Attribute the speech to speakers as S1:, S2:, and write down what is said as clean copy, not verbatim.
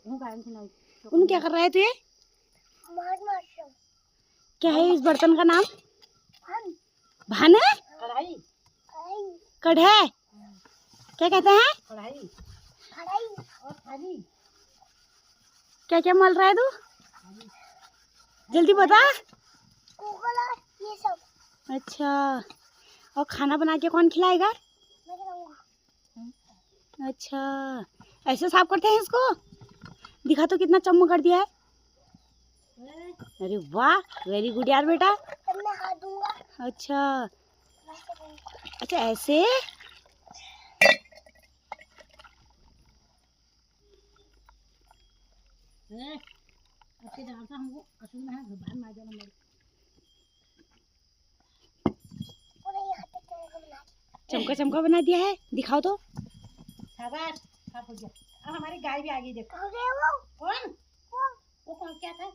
S1: उन क्या कर रहा है तू ये? क्या है इस बर्तन का नाम? भान है? कढ़ाई। क्या कहते हैं? कढ़ाई और थाली। क्या क्या मल रहा है तू? जल्दी बता। ये सब। अच्छा, और खाना बना के कौन खिलाएगा? अच्छा, ऐसे साफ करते हैं इसको? दिखा तो कितना चमक कर दिया है। अरे वाह, वेरी गुड यार बेटा। मैं हाथ दूंगा। अच्छा अच्छा, ऐसे। चमका चमका बना दिया है, दिखाओ तो। शाबाश, अब हमारी गाय भी आ गई। देखो कौन वो कौन क्या था?